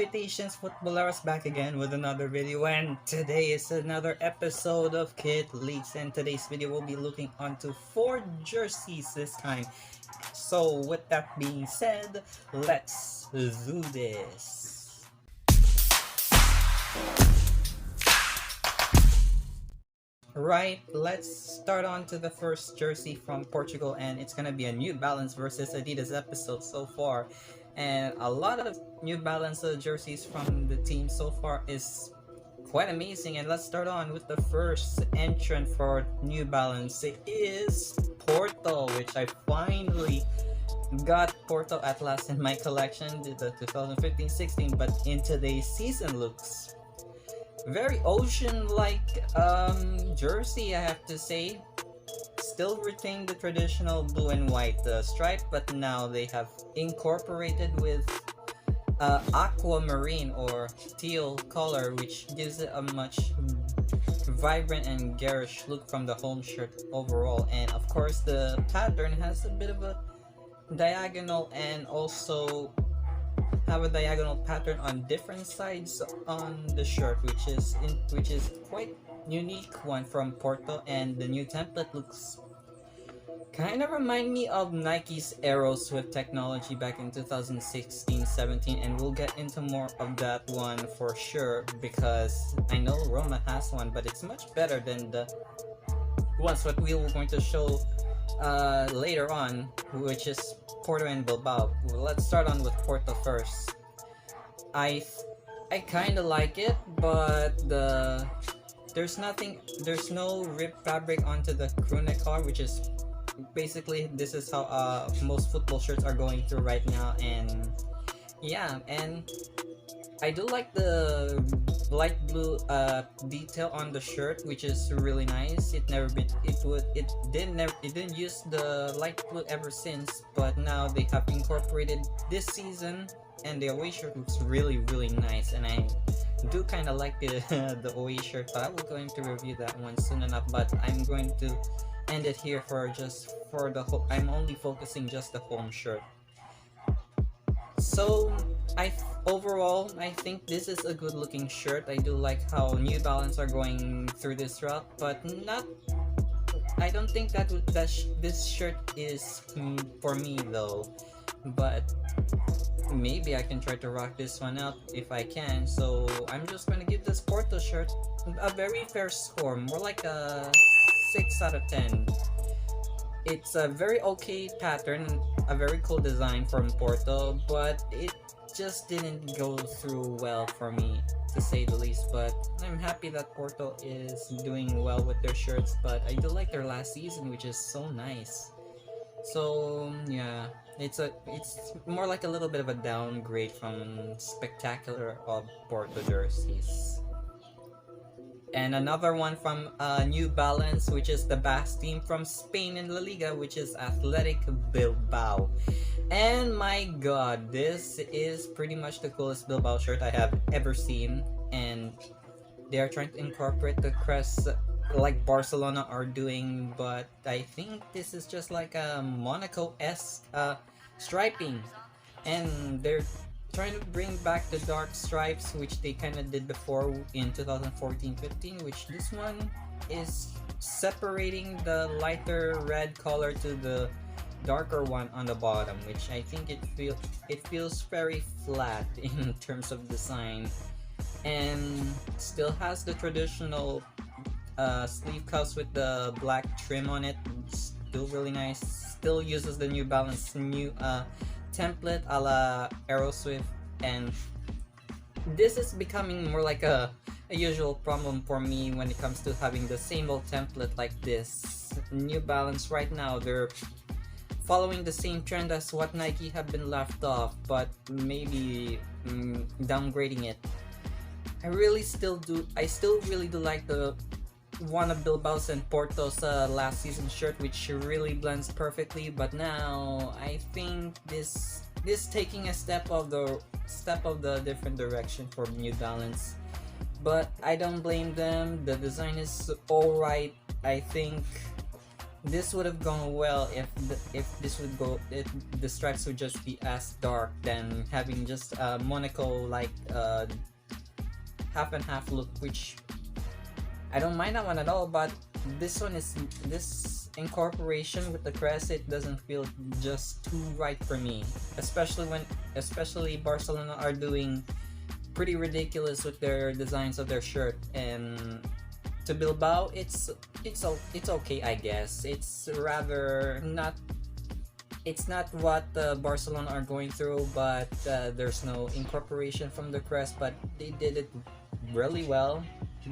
Salutations footballers, back again with another video, and today is another episode of Kit Leaks, and today's video will be looking onto 4 jerseys this time. So with that being said, let's do this. Right, let's start on to the first jersey from Portugal, and it's gonna be a New Balance versus Adidas episode so far. And a lot of New Balance jerseys from the team so far is quite amazing. And let's start on with the first entrant for New Balance. It is Porto, which I finally got Porto at last in my collection, the 2015-16, but in today's season looks very ocean-like jersey, I have to say. Still retain the traditional blue and white stripe, but now they have incorporated with aquamarine or teal color, which gives it a much vibrant and garish look from the home shirt overall. And of course the pattern has a bit of a diagonal, and also have a diagonal pattern on different sides on the shirt, which is quite unique one from Porto. And the new template looks kind of remind me of Nike's Aero Swift technology back in 2016-17, and we'll get into more of that one for sure, because I know Roma has one, but it's much better than the ones what we were going to show later on, which is Porto and Bilbao. Let's start on with Porto first. I kind of like it, but there's no ripped fabric onto the crew neck collar, which is basically, this is how most football shirts are going through right now. And yeah, and I do like the light blue detail on the shirt, which is really nice. It didn't use the light blue ever since, but now they have incorporated this season, and the away shirt looks really nice. And I do kind of like the the away shirt, but I will going to review that one soon enough. But I'm going to end it here for the whole. I'm only focusing just the home shirt. So overall, I think this is a good looking shirt. I do like how New Balance are going through this route, but I don't think that this shirt is for me though. But maybe I can try to rock this one out if I can. So I'm just going to give this Porto shirt a very fair score, more like a 6 out of 10. It's a very okay pattern, a very cool design from Porto, but it just didn't go through well for me, to say the least. But I'm happy that Porto is doing well with their shirts, but I do like their last season, which is so nice. So yeah, it's more like a little bit of a downgrade from spectacular of Porto jerseys. And another one from New Balance, which is the Basque team from Spain in La Liga, which is Athletic Bilbao. And my god, this is pretty much the coolest Bilbao shirt I have ever seen, and they are trying to incorporate the crest like Barcelona are doing, but I think this is just like a Monaco-esque striping, and they're trying to bring back the dark stripes, which they kind of did before in 2014-15, which this one is separating the lighter red color to the darker one on the bottom, which I think it feels very flat in terms of design, and still has the traditional sleeve cuffs with the black trim on it. Still really nice. Still uses the New Balance new template a la Aero Swift, and this is becoming more like a usual problem for me when it comes to having the same old template like this. New Balance right now, they're following the same trend as what Nike have been left off, but maybe downgrading it. I still really do like the one of Bilbao's and Porto's last season shirt, which really blends perfectly. But now I think this taking a step of the different direction for New Balance. But I don't blame them. The design is alright. I think this would have gone well if this would go if the stripes would just be as dark than having just a Monaco like half and half look, which I don't mind that one at all. But this incorporation with the crest, it doesn't feel just too right for me, especially Barcelona are doing pretty ridiculous with their designs of their shirt. And to Bilbao, it's okay, I guess. It's rather not, it's not what Barcelona are going through, but there's no incorporation from the crest, but they did it really well.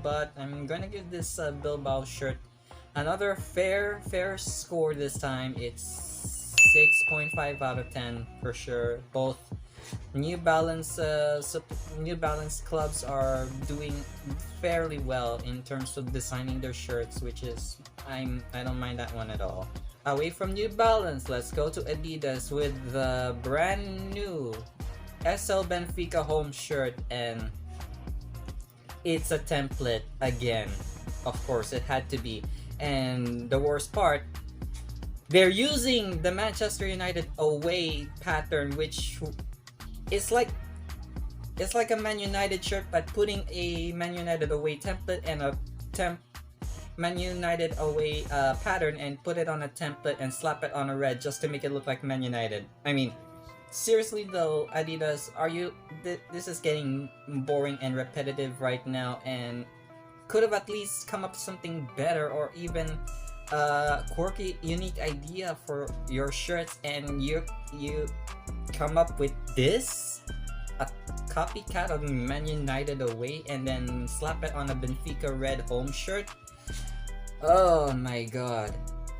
But I'm gonna give this Bilbao shirt another fair score this time. It's 6.5 out of 10 for sure. Both New Balance New Balance clubs are doing fairly well in terms of designing their shirts, which is I don't mind that one at all. Away from New Balance, let's go to Adidas with the brand new SL Benfica home shirt, and it's a template again. Of course, it had to be. And the worst part, they're using the Manchester United away pattern, which is like, it's like a Man United shirt, but putting a Man United away template and a Man United away pattern and put it on a template and slap it on a red just to make it look like Man United. I mean, seriously though, Adidas, are you? This is getting boring and repetitive right now, and could have at least come up with something better, or even a quirky, unique idea for your shirts, and you come up with this, a copycat of Man United away, and then slap it on a Benfica red home shirt. Oh my god.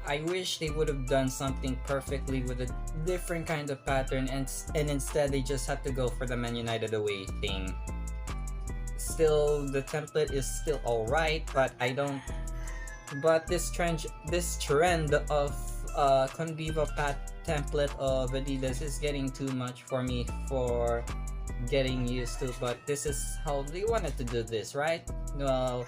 I wish they would have done something perfectly with a different kind of pattern, and instead they just had to go for the Man United away thing. Still, the template is still alright, but I don't. But this trend of Conviva template of Adidas is getting too much for me for getting used to. But this is how they wanted to do this, right? Well,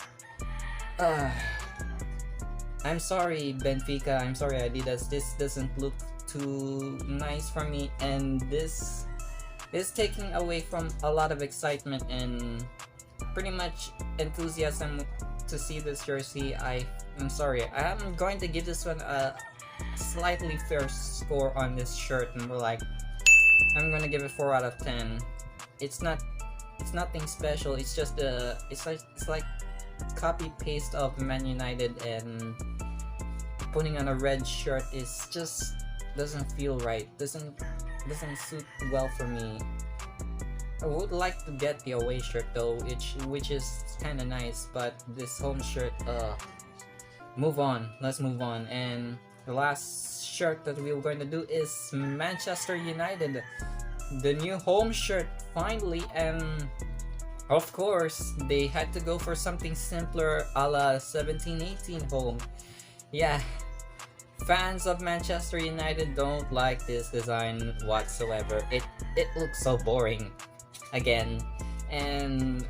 I'm sorry Benfica, I'm sorry Adidas, this doesn't look too nice for me, and this is taking away from a lot of excitement and pretty much enthusiasm to see this jersey. I'm sorry, I'm going to give this one a slightly fair score on this shirt, and we're like, I'm gonna give it 4 out of 10. It's nothing special, it's just it's like copy paste of Man United, and putting on a red shirt is just doesn't feel right, doesn't suit well for me. I would like to get the away shirt though, which is kind of nice, but this home shirt, let's move on. And the last shirt that we were going to do is Manchester United, the new home shirt finally. And of course, they had to go for something simpler, a la 17-18 home. Yeah, fans of Manchester United don't like this design whatsoever. It looks so boring again, and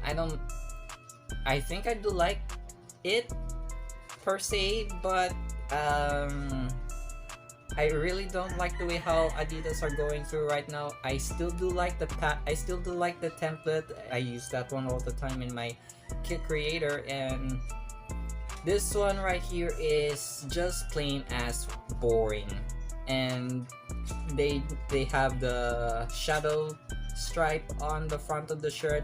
I think I do like it per se, but I really don't like the way how Adidas are going through right now. I still do like the template. I use that one all the time in my kit creator, and this one right here is just plain as boring. And they have the shadow stripe on the front of the shirt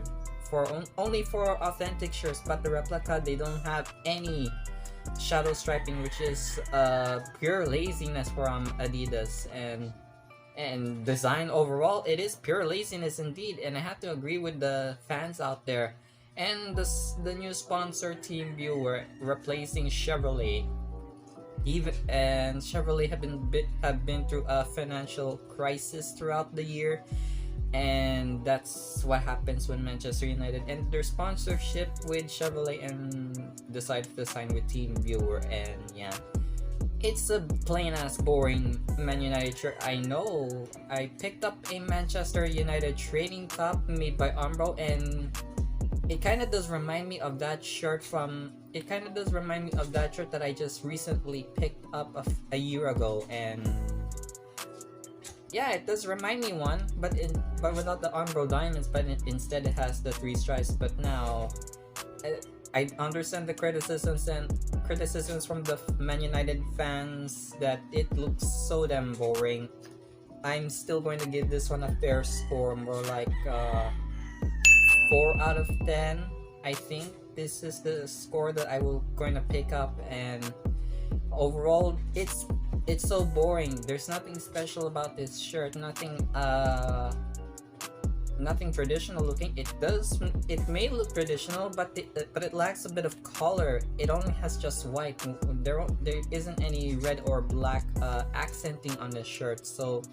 for only for authentic shirts, but the replica, they don't have any shadow striping, which is pure laziness from Adidas. And design overall, it is pure laziness indeed, and I have to agree with the fans out there. And the new sponsor, Team Viewer, replacing Chevrolet. And Chevrolet have been through a financial crisis throughout the year, and that's what happens when Manchester United ended their sponsorship with Chevrolet and decided to sign with Team Viewer. And yeah, it's a plain ass boring Man United shirt. I know I picked up a Manchester United training top made by Umbro, and it kind of does remind me of that shirt from. It kind of does remind me of that shirt that I just recently picked up a year ago, and yeah, it does remind me one, but without the Umbro diamonds, but instead it has the three stripes. But now, I understand the criticisms from the Man United fans that it looks so damn boring. I'm still going to give this one a fair score, more like 4 out of 10. I think this is the score that I will going to pick up, and overall it's so boring. There's nothing special about this shirt. Nothing traditional looking. It may look traditional, but it lacks a bit of color. It only has just white. There isn't any red or black accenting on the shirt, so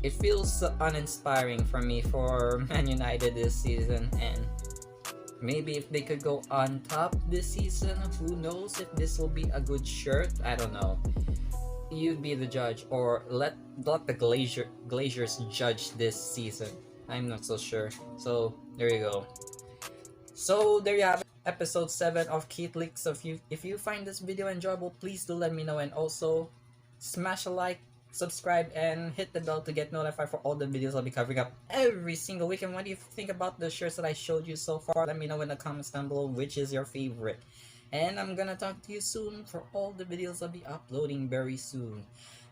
it feels uninspiring for me for Man United this season. And maybe if they could go on top this season, who knows if this will be a good shirt. I don't know. You be the judge, or let the Glaziers judge this season. I'm not so sure. So there you go. So there you have it, episode 7 of Keith Leaks. Of you, if you find this video enjoyable, please do let me know, and also smash a like, subscribe, and hit the bell to get notified for all the videos I'll be covering up every single week. And what do you think about the shirts that I showed you so far? Let me know in the comments down below which is your favorite. And I'm gonna talk to you soon for all the videos I'll be uploading very soon.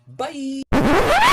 Bye!